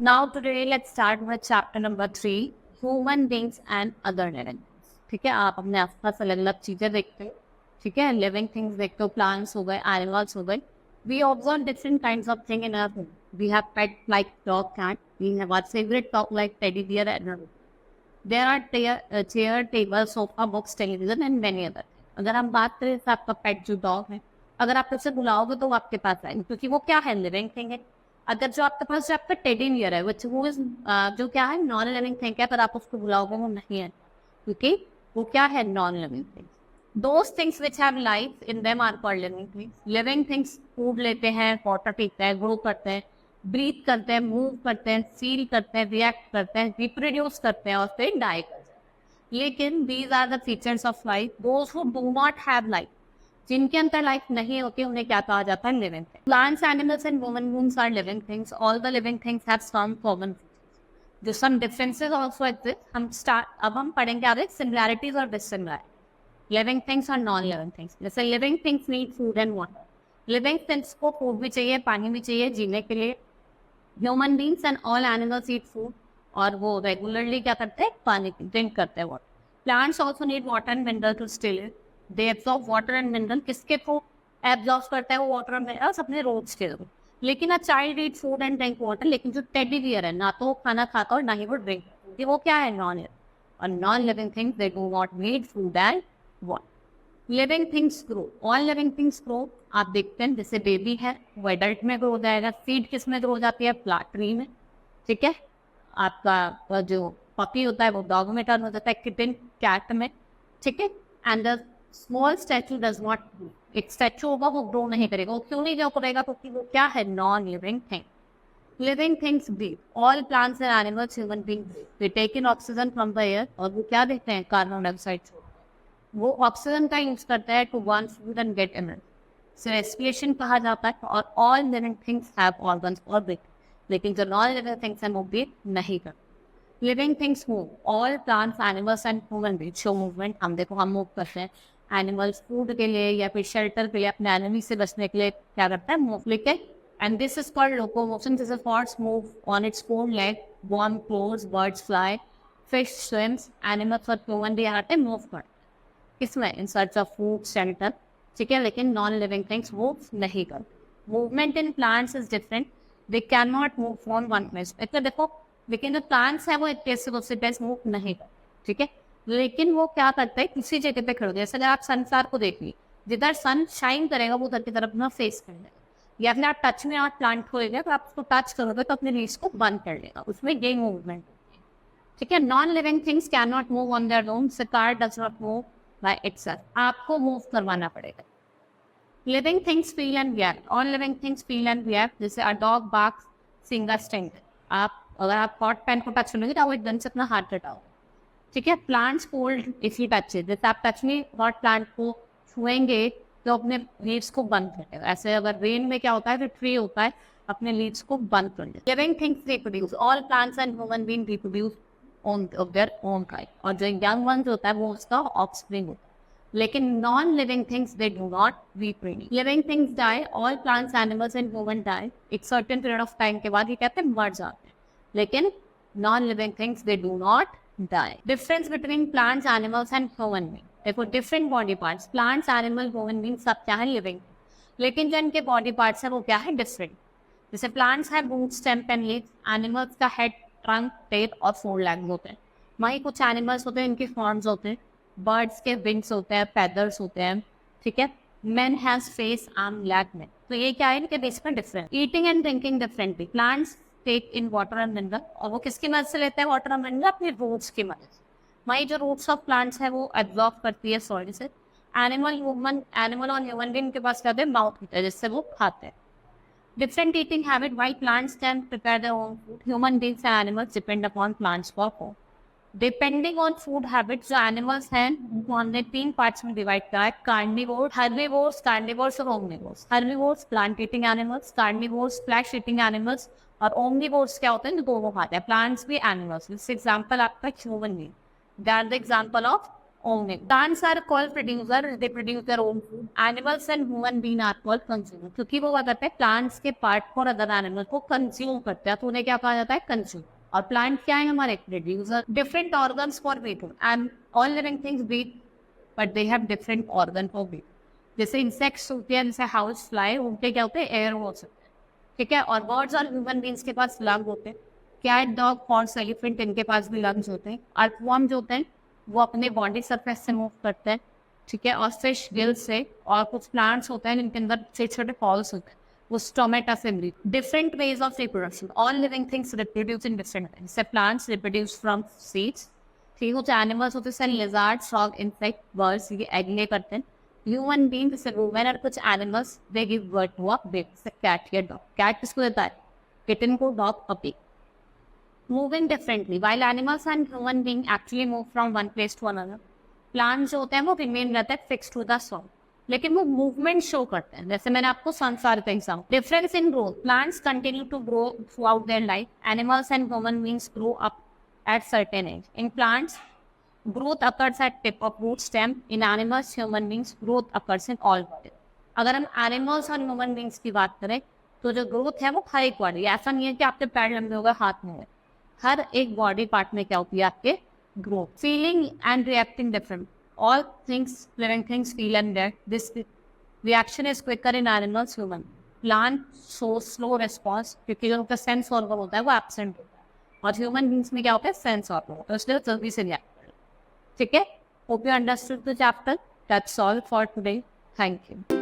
Now today let's start with chapter number 3, human beings and other living things. ठीक है, आप अपने आसपास अलग अलग चीजें देखते हो, ठीक है, लिविंग थिंग्स देखते हो, प्लांट्स हो गए, एनिमल्स हो गए. We observe different kinds of thing in our home. We have pets like dog, cat. We have our favorite dog like teddy bear and rabbit. There are chair, table, sofa, books, television and many other. अगर हम बात करें तो आपका पेट जो dog है, अगर आप उसे बुलाओगे तो वो आपके पास आएंगे क्योंकि वो क्या है, लिविंग थिंग है. अगर जो आपके पास जो आपका टेडी बियर है विच वो इज जो क्या है, नॉन लिविंग थिंग है, पर आप उसको बुलाओगे वो नहीं है क्योंकि वो क्या है, non living thing. Those things which have life in them are called living things. Living things food लेते हैं, वाटर पीते हैं, ग्रो करते हैं, ब्रीथ करते हैं, मूव करते हैं, फील करते हैं, रिएक्ट करते हैं, रिप्रोड्यूस करते हैं और फिर डाई करते हैं. लेकिन these are the features of life. Those who do not have life, जिनके अंदर लाइफ नहीं होती, उन्हें क्या कहा जाता है, living thing. Plants, animals and human beings are living things. All the living things have some common features. जो सम डिफरेंसेस आल्सो एग्जिस्ट. अब हम पढ़ेंगे आगे सिमिलैरिटीज और डिसिमिलैरिटीज. लिविंग थिंग्स और नॉन लिविंग थिंग्स. जैसे living things need food and water. Living things को food भी चाहिए, पानी भी चाहिए जीने के लिए. Human beings and all animals eat food, और वो रेगुलरली क्या करते हैं, पानी ड्रिंक करते हैं, water. Plants also need water and mineral to stay live. They absorb water and mineral. किसके थ्रू एब्जॉर्ब करते हैं वो वाटर और मिनरल्स, अपने रूट्स के थ्रू. लेकिन a child eat food and drink water. लेकिन जो टेडी बियर है, ना तो वो खाना खाता और ना ही वो ड्रिंक, वो क्या है, नॉन लिविंग. और non living things they do not need food and water. Living things grow. All living things grow. आप देखते हैं जैसे बेबी है वो एडल्ट में ग्रो हो जाएगा. सीड किस में ग्रो हो जाती है, प्लांट ट्री में, ठीक है. आपका जो पपी होता है वो डॉग में टर्न हो जाता है, किटन कैट में, ठीक है. And the small statue does not grow. एक स्टैचू होगा वो ग्रो नहीं करेगा. वो क्यों नहीं ग्रो करेगा, क्योंकि वो क्या है, non living thing. Living things breathe. All plants and animals, human being, they take in oxygen from the air. और वो क्या देते हैं, कार्बन डाइऑक्साइड. वो ऑक्सीजन का यूज करता है to want food and get energy. So respiration कहा जाता है. और all living things have organs और ब्रीथ. लेकिन जो नॉन लिविंग थिंग्स हैं वो ब्रीथ नहीं करते. Living things move. All plants, animals and human being show movement. हम देखो हम मूव करते हैं. एनिमल्स फूड के लिए या फिर शेल्टर के लिए, अपने एनिमी से बचने के लिए क्या करता है, मूव. ठीक है. And this is called locomotion. जैसे horse move on its four leg, warm clothes, birds fly, fish swims. Animals और ह्यूमन भी आते हैं मूव कर किसमें, in search of food, shelter, ठीक है. लेकिन नॉन लिविंग थिंग्स मूव नहीं करते. Movement in plants is different. They can not move from one place. इतना देखो, लेकिन जो प्लांट्स है वो एक प्लेस से दूसरे प्लेस मूव नहीं करते, ठीक है. लेकिन वो क्या करते हैं, किसी जगह पे खड़े. जैसे आप सनफ्लावर को देखिए, जिधर सन शाइन करेगा वो उधर की तरफ अपना फेस कर लेगा. या फिर आप टच में आप प्लांट को लेगा तो आप उसको टच करोगे तो अपने लीव्स को बंद कर लेगा. उसमें ये मूवमेंट, ठीक है. Non living things can not move on their own. The car does not move by itself. आपको मूव करवाना पड़ेगा. Living things feel and react. All living things feel and react. जैसे a dog barks, singer sings. आप अगर आप hot pan को touch करोगे तो वो एकदम से अपना हाथ हटाओ, ठीक है. Plants cold if you touch it. जैसे आप टच में हॉट प्लांट को छुएंगे तो अपने लीव्स को बंद कर देगा. ऐसे अगर रेन में क्या होता है, फिर ट्री होता है, अपने लीव्स को बंद कर देगा. Living things reproduce. All plants and human being reproduce on their own kind. और जो यंग वंस होता है वो उसका ऑफस्प्रिंग होता है. लेकिन non living things they do not reproduce. Living things die. All plants, animals and human die. एक सर्टेन पीरियड ऑफ टाइम के बाद ये कहते हैं मर जाते हैं. लेकिन non living things they do not die. Difference between plants, animals and human beings. देखो different body parts, plants, animal, human being सब क्या है, लिविंग. लेकिन जो इनके बॉडी पार्ट्स है वो क्या है, डिफरेंट. जैसे प्लांट्स है root, stem and leaves. Animals का हेड, ट्रंक, टेल और फोर लेग्स होते हैं. वहीं कुछ एनिमल्स होते हैं इनके हॉर्न्स होते हैं. बर्ड्स के विंग्स होते हैं, पैदर्स होते हैं, ठीक है. Man has face, arm, leg में. तो ये क्या है, इनके बीच में difference. Eating and drinking differently. Plants take in water and mineral. और वो किसकी मदद से लेते हैं वाटर एंड मिनरल, अपने रूट्स की मदद से. वही जो रूट्स ऑफ प्लांट्स है वो एब्जॉर्ब करती है सॉइल से. एनिमल और ह्यूमन बीइंग के पास क्या होते हैं, माउथ होता है जिससे वो खाते हैं. Different eating habit. Why plants can prepare their own food, human beings and animals depend upon plants for food. Depending on food habits, जो एनिमल्स हैं उनको हमने 3 पार्ट्स में डिवाइड किया है. कार्निवोर, कार्निवोर्स और omnivores. Carnivores plant eating animals, carnivores flesh eating animals, और omnivores क्या होते हैं, जो दोनों खाते हैं, प्लांट्स भी एनिमल्स. दिस एग्जांपल आपका human being. They are the example of only. Plants are called producer, they produce their own food. Animals and human being are called consumer. क्योंकि वो क्या करते हैं, प्लांट्स के पार्ट को और अदर एनिमल को कंज्यूम करते हैं, तो उन्हें क्या कहा जाता है, कंज्यूम. और प्लांट क्या है हमारे, producer. Different organs for breathing and all living things breathe, but they have different organ for breathing. जैसे इंसेक्ट्स होते हैं, जैसे हाउस फ्लाई, उनके क्या होते हैं, एयर होल्स होते हैं, ठीक है. और बर्ड्स और ह्यूमन बींग्स के पास लंग होते हैं. कैट, डॉग, हॉर्स, एलिफेंट, इनके पास भी लंग्स होते हैं. अर्थवॉर्म जो होते हैं वो अपने बॉडी सरफेस से मूव करते हैं, ठीक है. और फिश गिल से. और कुछ प्लांट्स होते हैं जिनके अंदर छोटे छोटे फॉल्स होते हैं, वो स्टोमेटा से breathe. Different ways of reproduction. All living things reproduce in different ways. जैसे प्लांट्स रिप्रोड्यूस फ्रॉम सीड्स, ठीक होते हैं. एनिमल्स होते हैं लिजार्ड, फ्रॉग, इंसेक्ट, बर्ड्स, ये एग ले करते हैं. ह्यूमन बीइंग जैसे वुमेन और कुछ animals, they give birth to a baby. जैसे कैट या डॉग. कैट किसको देता है, किटन को. Dog puppy. Moving differently. While animals and human beings actually move from one place to another, plants जो होते हैं वो remain रहते हैं fixed to the soil. लेकिन वो movement show करते हैं. जैसे मैंने आपको संसार का example. Difference in growth. Plants continue to grow throughout their life. Animals and human beings grow up at certain age. In plants, growth occurs at tip of root stem. In animals, human beings, growth occurs in all bodies. अगर हम animals और human beings की बात करें तो जो growth है वो हर एक बॉडी. ऐसा नहीं है कि आपके पैर लंबे हो गए, हाथ में हो गए. हर एक बॉडी पार्ट में क्या होती है आपके, growth. Feeling and reacting different. All things, living things feel and react. This reaction is quicker in animals, human. Plant show slow response क्योंकि उनका सेंस ऑर्गन होता है वो एब्सेंट होता है. और ह्यूमन बींग्स में क्या होता है, सेंस ऑर्गन होता है, इसलिए जल्दी से रिएक्ट करें. ठीक है. Hope you understood the chapter. That's all for today. Thank you.